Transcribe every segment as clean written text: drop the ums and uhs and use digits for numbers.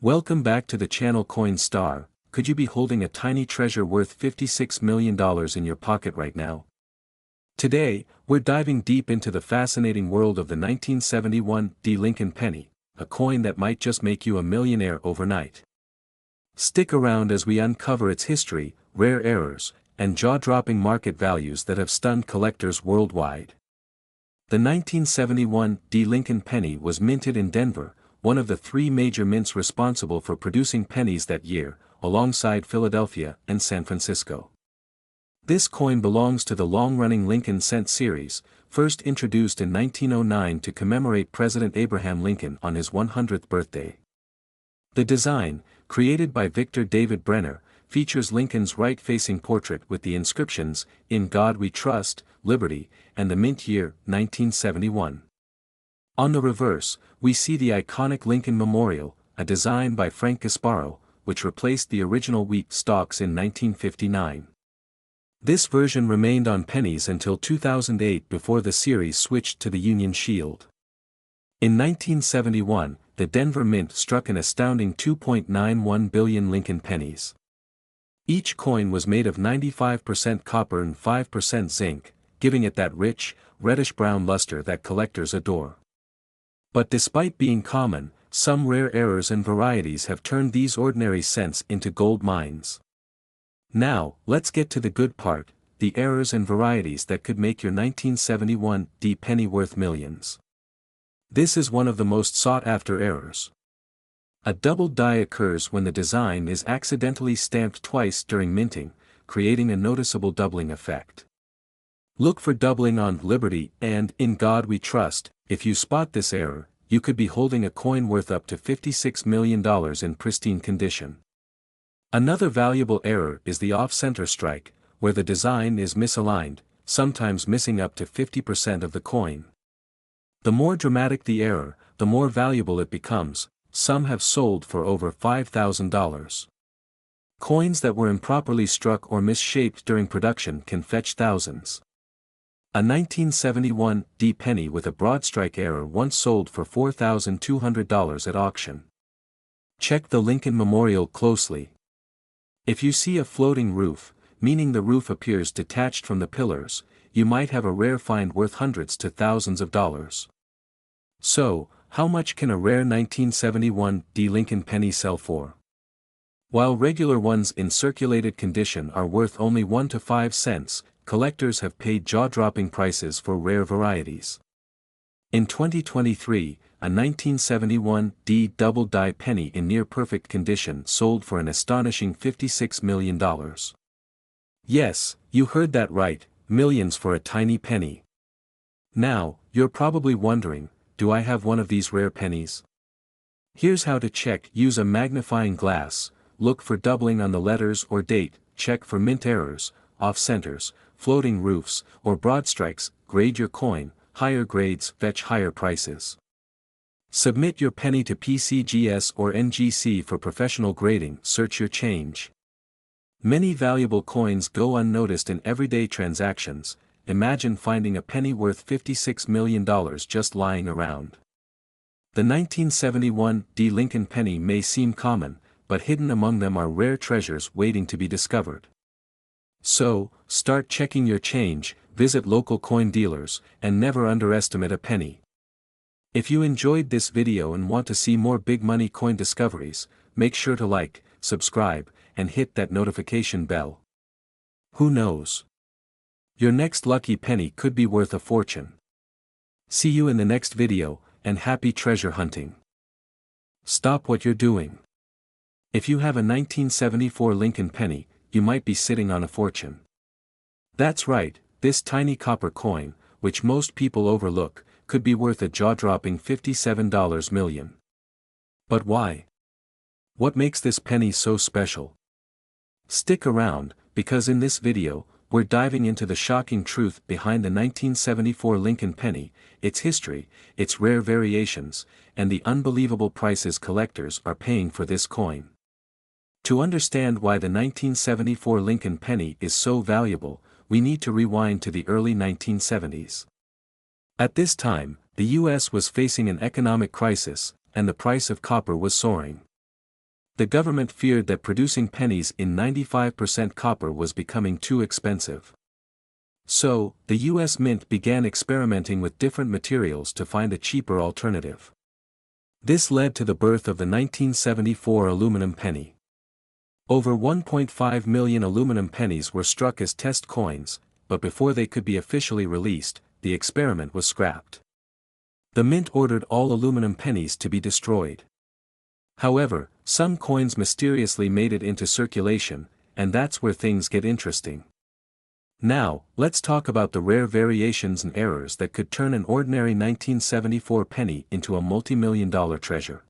Welcome back to the channel Coin Star. Could you be holding a tiny treasure worth $56 million in your pocket right now? Today, we're diving deep into the fascinating world of the 1971 D. Lincoln penny, a coin that might just make you a millionaire overnight. Stick around as we uncover its history, rare errors, and jaw-dropping market values that have stunned collectors worldwide. The 1971 D. Lincoln penny was minted in Denver, one of the three major mints responsible for producing pennies that year, alongside Philadelphia and San Francisco. This coin belongs to the long-running Lincoln cent series, first introduced in 1909 to commemorate President Abraham Lincoln on his 100th birthday. The design, created by Victor David Brenner, features Lincoln's right-facing portrait with the inscriptions, "In God We Trust, Liberty," and the mint year, 1971. On the reverse, we see the iconic Lincoln Memorial, a design by Frank Gasparo, which replaced the original wheat stalks in 1959. This version remained on pennies until 2008 before the series switched to the Union Shield. In 1971, the Denver Mint struck an astounding 2.91 billion Lincoln pennies. Each coin was made of 95% copper and 5% zinc, giving it that rich, reddish-brown luster that collectors adore. But despite being common, some rare errors and varieties have turned these ordinary cents into gold mines. Now, let's get to the good part, the errors and varieties that could make your 1971 D penny worth millions. This is one of the most sought-after errors. A doubled die occurs when the design is accidentally stamped twice during minting, creating a noticeable doubling effect. Look for doubling on Liberty and In God We Trust. If you spot this error, you could be holding a coin worth up to $56 million in pristine condition. Another valuable error is the off-center strike, where the design is misaligned, sometimes missing up to 50% of the coin. The more dramatic the error, the more valuable it becomes. Some have sold for over $5,000. Coins that were improperly struck or misshaped during production can fetch thousands. A 1971 D penny with a broad strike error once sold for $4,200 at auction. Check the Lincoln Memorial closely. If you see a floating roof, meaning the roof appears detached from the pillars, you might have a rare find worth hundreds to thousands of dollars. So, how much can a rare 1971 D Lincoln penny sell for? While regular ones in circulated condition are worth only 1 to 5 cents, collectors have paid jaw-dropping prices for rare varieties. In 2023, a 1971 D double die penny in near-perfect condition sold for an astonishing $56 million. Yes, you heard that right, millions for a tiny penny. Now, you're probably wondering, do I have one of these rare pennies? Here's how to check. Use a magnifying glass, look for doubling on the letters or date, check for mint errors, off-centers, floating roofs, or broad strikes. Grade your coin. Higher grades fetch higher prices. Submit your penny to PCGS or NGC for professional grading. Search your change. Many valuable coins go unnoticed in everyday transactions. Imagine finding a penny worth $56 million just lying around. The 1971 D Lincoln penny may seem common, but hidden among them are rare treasures waiting to be discovered. So, start checking your change, visit local coin dealers, and never underestimate a penny. If you enjoyed this video and want to see more big money coin discoveries, make sure to like, subscribe, and hit that notification bell. Who knows? Your next lucky penny could be worth a fortune. See you in the next video, and happy treasure hunting. Stop what you're doing. If you have a 1974 Lincoln penny, you might be sitting on a fortune. That's right, this tiny copper coin, which most people overlook, could be worth a jaw-dropping $57 million. But why? What makes this penny so special? Stick around, because in this video, we're diving into the shocking truth behind the 1974 Lincoln penny, its history, its rare variations, and the unbelievable prices collectors are paying for this coin. To understand why the 1974 Lincoln penny is so valuable, we need to rewind to the early 1970s. At this time, the U.S. was facing an economic crisis, and the price of copper was soaring. The government feared that producing pennies in 95% copper was becoming too expensive. So, the U.S. Mint began experimenting with different materials to find a cheaper alternative. This led to the birth of the 1974 aluminum penny. Over 1.5 million aluminum pennies were struck as test coins, but before they could be officially released, the experiment was scrapped. The mint ordered all aluminum pennies to be destroyed. However, some coins mysteriously made it into circulation, and that's where things get interesting. Now, let's talk about the rare variations and errors that could turn an ordinary 1974 penny into a multi-million-dollar treasure.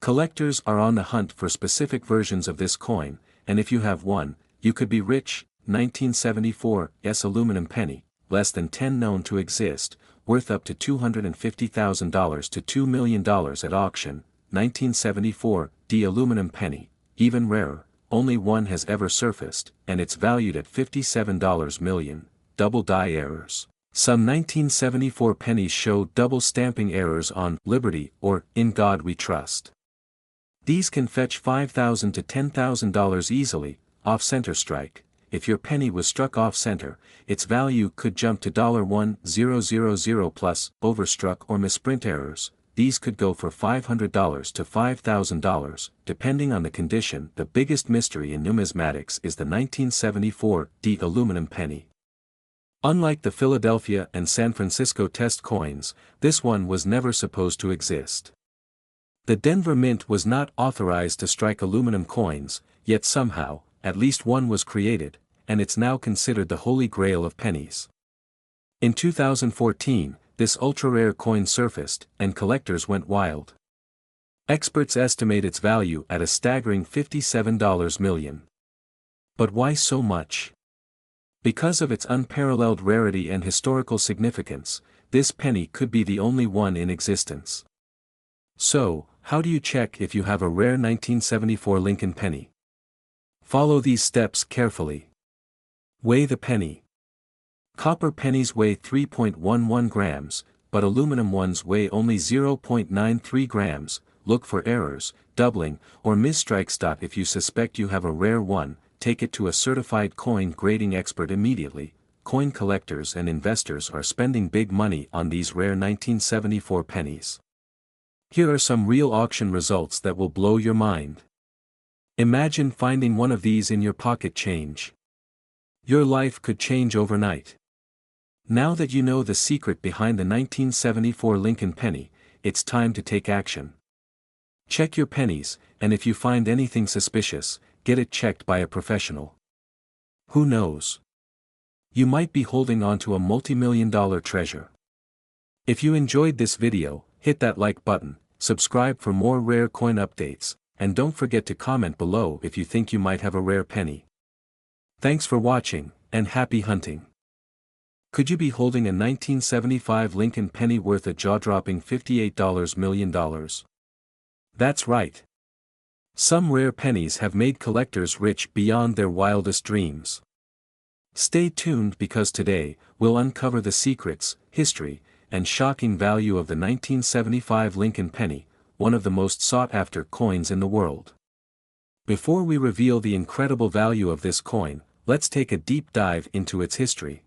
Collectors are on the hunt for specific versions of this coin, and if you have one, you could be rich. 1974's aluminum penny, less than 10 known to exist, worth up to $250,000 to $2 million at auction. 1974 aluminum penny, even rarer, only one has ever surfaced, and it's valued at $57 million. Double die errors. Some 1974 pennies show double stamping errors on Liberty or In God We Trust. These can fetch $5,000 to $10,000 easily. Off-center strike. If your penny was struck off-center, its value could jump to $1,000 plus. Overstruck or misprint errors. These could go for $500 to $5,000, depending on the condition. The biggest mystery in numismatics is the 1974 aluminum penny. Unlike the Philadelphia and San Francisco test coins, this one was never supposed to exist. The Denver Mint was not authorized to strike aluminum coins, yet somehow, at least one was created, and it's now considered the holy grail of pennies. In 2014, this ultra-rare coin surfaced, and collectors went wild. Experts estimate its value at a staggering $57 million. But why so much? Because of its unparalleled rarity and historical significance, this penny could be the only one in existence. So, how do you check if you have a rare 1974 Lincoln penny? Follow these steps carefully. Weigh the penny. Copper pennies weigh 3.11 grams, but aluminum ones weigh only 0.93 grams. Look for errors, doubling, or misstrikes. If you suspect you have a rare one, take it to a certified coin grading expert immediately. Coin collectors and investors are spending big money on these rare 1974 pennies. Here are some real auction results that will blow your mind. Imagine finding one of these in your pocket change. Your life could change overnight. Now that you know the secret behind the 1974 Lincoln penny, it's time to take action. Check your pennies, and if you find anything suspicious, get it checked by a professional. Who knows? You might be holding on to a multi-million-dollar treasure. If you enjoyed this video, hit that like button, subscribe for more rare coin updates, and don't forget to comment below if you think you might have a rare penny. Thanks for watching, and happy hunting. Could you be holding a 1975 Lincoln penny worth a jaw-dropping $58 million? That's right. Some rare pennies have made collectors rich beyond their wildest dreams. Stay tuned because today, we'll uncover the secrets, history, and shocking value of the 1975 Lincoln penny, one of the most sought-after coins in the world. Before we reveal the incredible value of this coin, let's take a deep dive into its history.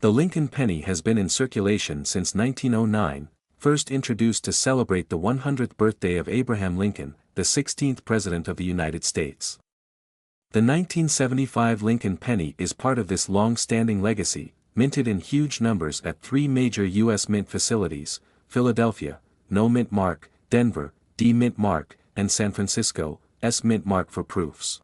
The Lincoln penny has been in circulation since 1909, first introduced to celebrate the 100th birthday of Abraham Lincoln, the 16th President of the United States. The 1975 Lincoln penny is part of this long-standing legacy, minted in huge numbers at three major U.S. mint facilities: Philadelphia, No Mint Mark; Denver, D Mint Mark; and San Francisco, S Mint Mark for proofs.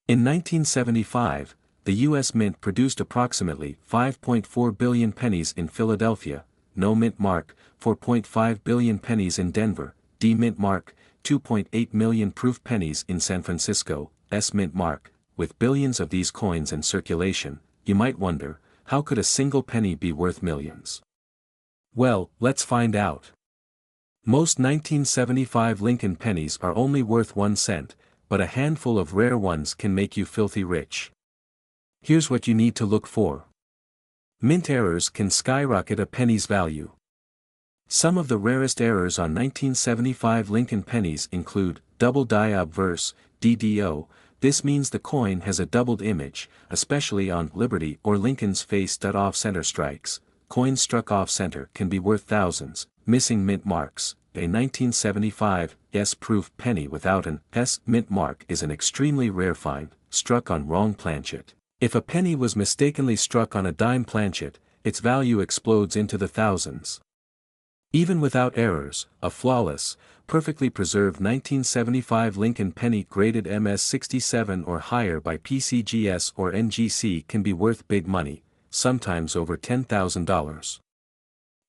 In 1975, the U.S. Mint produced approximately 5.4 billion pennies in Philadelphia, No Mint Mark; 4.5 billion pennies in Denver, D Mint Mark; 2.8 million proof pennies in San Francisco, S Mint Mark. With billions of these coins in circulation, you might wonder, how could a single penny be worth millions? Well, let's find out. Most 1975 Lincoln pennies are only worth 1 cent, but a handful of rare ones can make you filthy rich. Here's what you need to look for. Mint errors can skyrocket a penny's value. Some of the rarest errors on 1975 Lincoln pennies include double die obverse, DDO. This means the coin has a doubled image, especially on Liberty or Lincoln's face. Off-center strikes. Coins struck off-center can be worth thousands. Missing mint marks. A 1975 S-proof penny without an S mint mark is an extremely rare find, struck on wrong planchet. If a penny was mistakenly struck on a dime planchet, its value explodes into the thousands. Even without errors, a flawless, perfectly preserved 1975 Lincoln penny graded MS-67 or higher by PCGS or NGC can be worth big money, sometimes over $10,000.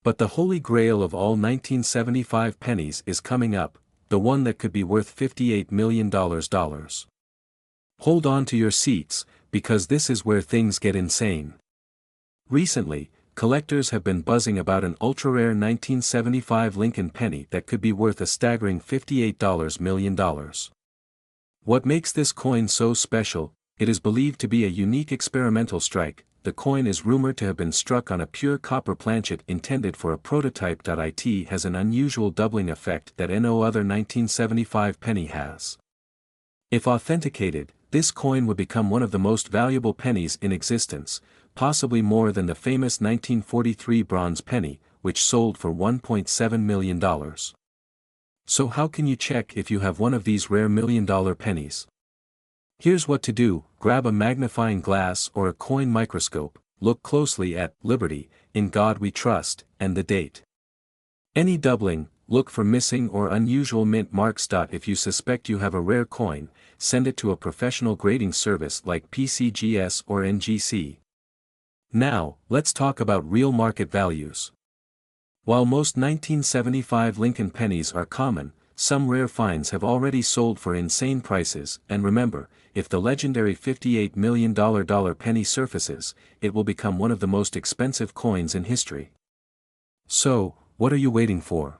But the holy grail of all 1975 pennies is coming up, the one that could be worth $58 million. Hold on to your seats, because this is where things get insane. Recently, collectors have been buzzing about an ultra-rare 1975 Lincoln penny that could be worth a staggering $58 million. What makes this coin so special? It is believed to be a unique experimental strike. The coin is rumored to have been struck on a pure copper planchet intended for a prototype. It has an unusual doubling effect that no other 1975 penny has. If authenticated, this coin would become one of the most valuable pennies in existence, possibly more than the famous 1943 bronze penny, which sold for $1.7 million. So how can you check if you have one of these rare million-dollar pennies? Here's what to do: grab a magnifying glass or a coin microscope, look closely at Liberty, In God We Trust, and the date. Any doubling, look for missing or unusual mint marks. If you suspect you have a rare coin, send it to a professional grading service like PCGS or NGC. Now, let's talk about real market values. While most 1975 Lincoln pennies are common, some rare finds have already sold for insane prices, and remember, if the legendary $58 million penny surfaces, it will become one of the most expensive coins in history. So, what are you waiting for?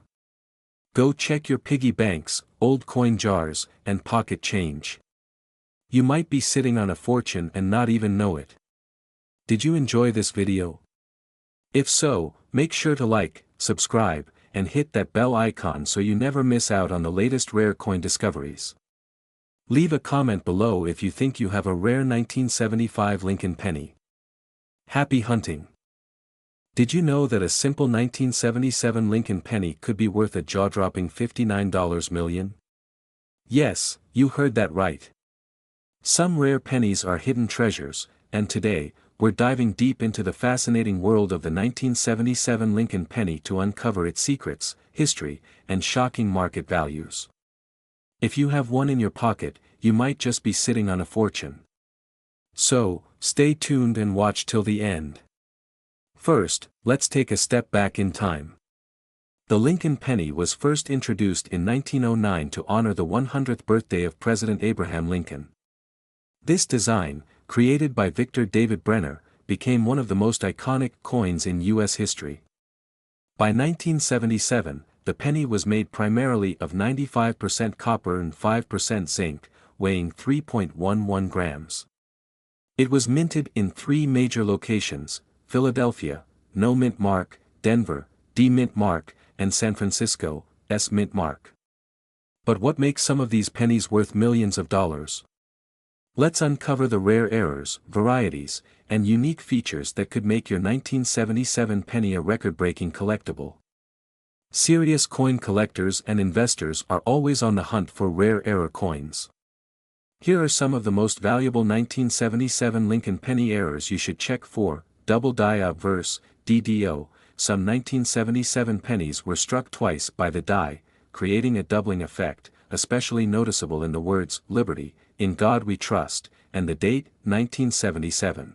Go check your piggy banks, old coin jars, and pocket change. You might be sitting on a fortune and not even know it. Did you enjoy this video? If so, make sure to like, subscribe, and hit that bell icon so you never miss out on the latest rare coin discoveries. Leave a comment below if you think you have a rare 1975 Lincoln penny. Happy hunting! Did you know that a simple 1977 Lincoln penny could be worth a jaw-dropping $59 million? Yes, you heard that right. Some rare pennies are hidden treasures, and today, we're diving deep into the fascinating world of the 1977 Lincoln penny to uncover its secrets, history, and shocking market values. If you have one in your pocket, you might just be sitting on a fortune. So, stay tuned and watch till the end. First, let's take a step back in time. The Lincoln penny was first introduced in 1909 to honor the 100th birthday of President Abraham Lincoln. This design, created by Victor David Brenner, became one of the most iconic coins in U.S. history. By 1977, the penny was made primarily of 95% copper and 5% zinc, weighing 3.11 grams. It was minted in 3 major locations: Philadelphia, no mint mark; Denver, D mint mark; and San Francisco, S mint mark. But what makes some of these pennies worth millions of dollars? Let's uncover the rare errors, varieties, and unique features that could make your 1977 penny a record-breaking collectible. Serious coin collectors and investors are always on the hunt for rare error coins. Here are some of the most valuable 1977 Lincoln penny errors you should check for: double die obverse, DDO. Some 1977 pennies were struck twice by the die, creating a doubling effect, especially noticeable in the words Liberty, In God We Trust, and the date, 1977.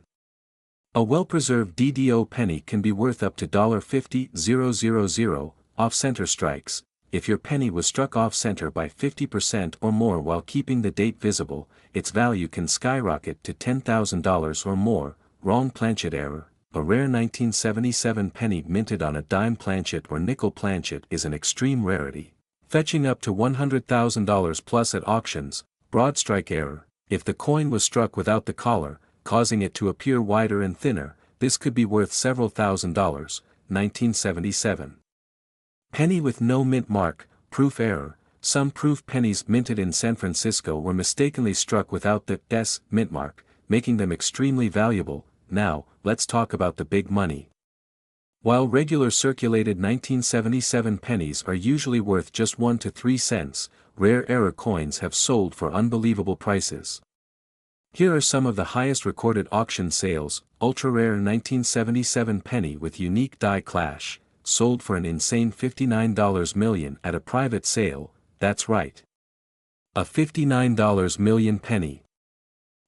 A well-preserved DDO penny can be worth up to $50,000. Off-center strikes. If your penny was struck off-center by 50% or more while keeping the date visible, its value can skyrocket to $10,000 or more. Wrong planchet error. A rare 1977 penny minted on a dime planchet or nickel planchet is an extreme rarity, fetching up to $100,000 plus at auctions. Broad strike error. If the coin was struck without the collar, causing it to appear wider and thinner, this could be worth several $1,000s. 1977. Penny with no mint mark, proof error. some proof pennies minted in San Francisco were mistakenly struck without the S mint mark, making them extremely valuable. Now, let's talk about the big money. While regular circulated 1977 pennies are usually worth just 1 to 3 cents, rare error coins have sold for unbelievable prices. Here are some of the highest recorded auction sales. Ultra-rare 1977 penny with unique die clash, sold for an insane $59 million at a private sale. That's right. A $59 million penny.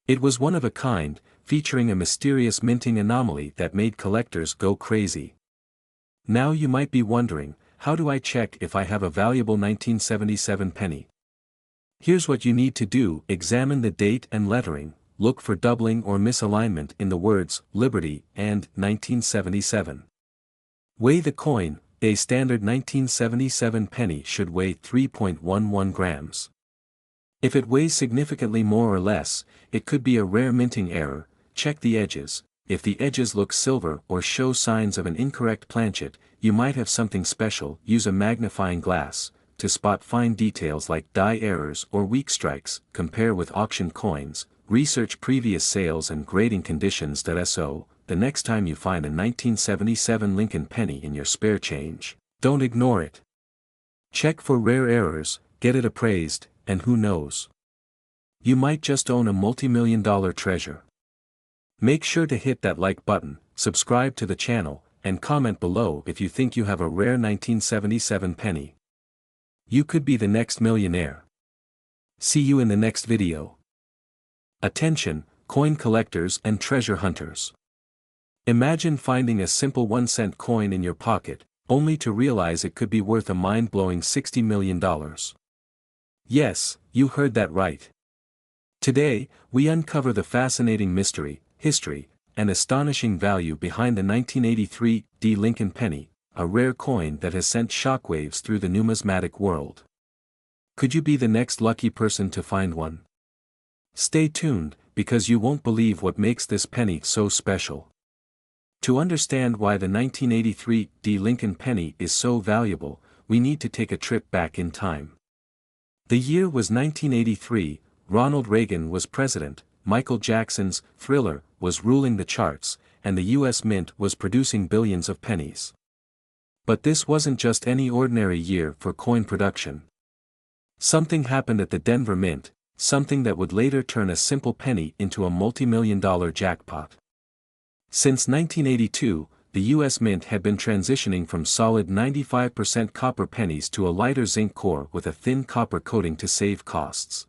It was one of a kind, featuring a mysterious minting anomaly that made collectors go crazy. Now you might be wondering, how do I check if I have a valuable 1977 penny? Here's what you need to do: examine the date and lettering, look for doubling or misalignment in the words Liberty and 1977. Weigh the coin. A standard 1977 penny should weigh 3.11 grams. If it weighs significantly more or less, it could be a rare minting error. Check the edges. If the edges look silver or show signs of an incorrect planchet, you might have something special. Use a magnifying glass to spot fine details like die errors or weak strikes. Compare with auction coins. Research previous sales and grading conditions. So, the next time you find a 1977 Lincoln penny in your spare change, don't ignore it. Check for rare errors, get it appraised, and who knows? You might just own a multi-million-dollar treasure. Make sure to hit that like button, subscribe to the channel, and comment below if you think you have a rare 1977 penny. You could be the next millionaire. See you in the next video. Attention, coin collectors and treasure hunters. Imagine finding a simple 1-cent coin in your pocket, only to realize it could be worth a mind-blowing $60 million. Yes, you heard that right. Today, we uncover the fascinating mystery, history, and astonishing value behind the 1983 Lincoln penny, a rare coin that has sent shockwaves through the numismatic world. Could you be the next lucky person to find one? Stay tuned, because you won't believe what makes this penny so special. To understand why the 1983 Lincoln penny is so valuable, we need to take a trip back in time. The year was 1983, Ronald Reagan was president, Michael Jackson's Thriller was ruling the charts, and the US Mint was producing billions of pennies. But this wasn't just any ordinary year for coin production. Something happened at the Denver Mint, something that would later turn a simple penny into a multi-million-dollar jackpot. Since 1982, the US Mint had been transitioning from solid 95% copper pennies to a lighter zinc core with a thin copper coating to save costs.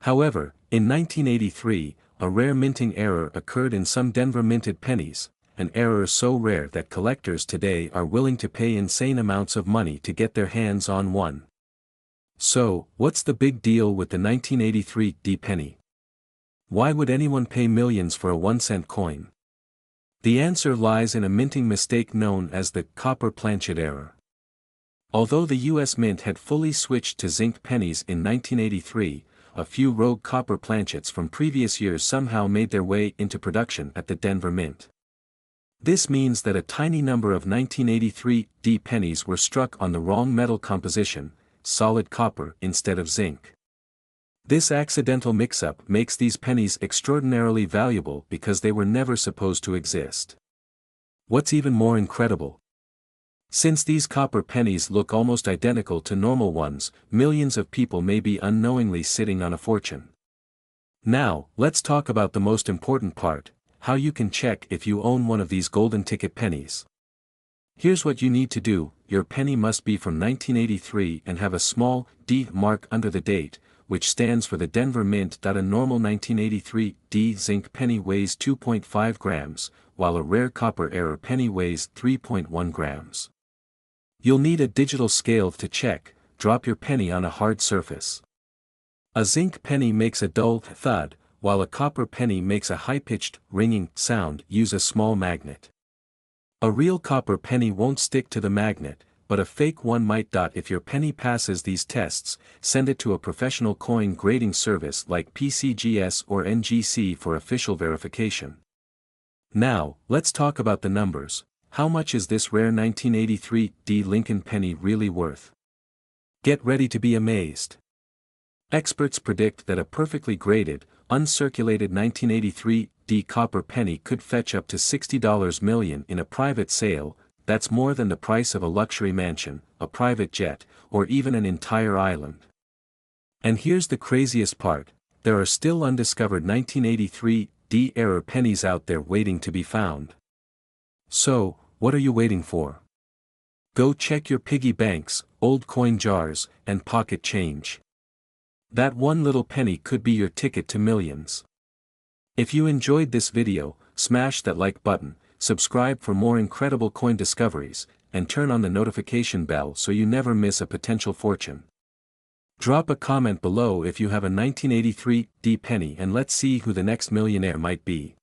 However, in 1983, a rare minting error occurred in some Denver minted pennies, an error so rare that collectors today are willing to pay insane amounts of money to get their hands on one. So, what's the big deal with the 1983 penny? Why would anyone pay millions for a 1-cent coin? The answer lies in a minting mistake known as the copper planchet error. Although the US Mint had fully switched to zinc pennies in 1983, a few rogue copper planchets from previous years somehow made their way into production at the Denver Mint. This means that a tiny number of 1983 pennies were struck on the wrong metal composition, solid copper instead of zinc. This accidental mix-up makes these pennies extraordinarily valuable because they were never supposed to exist. What's even more incredible? Since these copper pennies look almost identical to normal ones, millions of people may be unknowingly sitting on a fortune. Now, let's talk about the most important part: how you can check if you own one of these golden ticket pennies. Here's what you need to do: your penny must be from 1983 and have a small D mark under the date, which stands for the Denver Mint. A normal 1983 zinc penny weighs 2.5 grams, while a rare copper error penny weighs 3.1 grams. You'll need a digital scale to check. Drop your penny on a hard surface. A zinc penny makes a dull thud, while a copper penny makes a high-pitched, ringing sound. Use a small magnet. A real copper penny won't stick to the magnet, but a fake one might. If your penny passes these tests, send it to a professional coin grading service like PCGS or NGC for official verification. Now, let's talk about the numbers. How much is this rare 1983 Lincoln penny really worth? Get ready to be amazed. Experts predict that a perfectly graded, uncirculated 1983 D copper penny could fetch up to $60 million in a private sale. That's more than the price of a luxury mansion, a private jet, or even an entire island. And here's the craziest part, there are still undiscovered 1983 D-era pennies out there waiting to be found. So, what are you waiting for? Go check your piggy banks, old coin jars, and pocket change. That one little penny could be your ticket to millions. If you enjoyed this video, smash that like button, subscribe for more incredible coin discoveries, and turn on the notification bell so you never miss a potential fortune. Drop a comment below if you have a 1983 D penny and let's see who the next millionaire might be.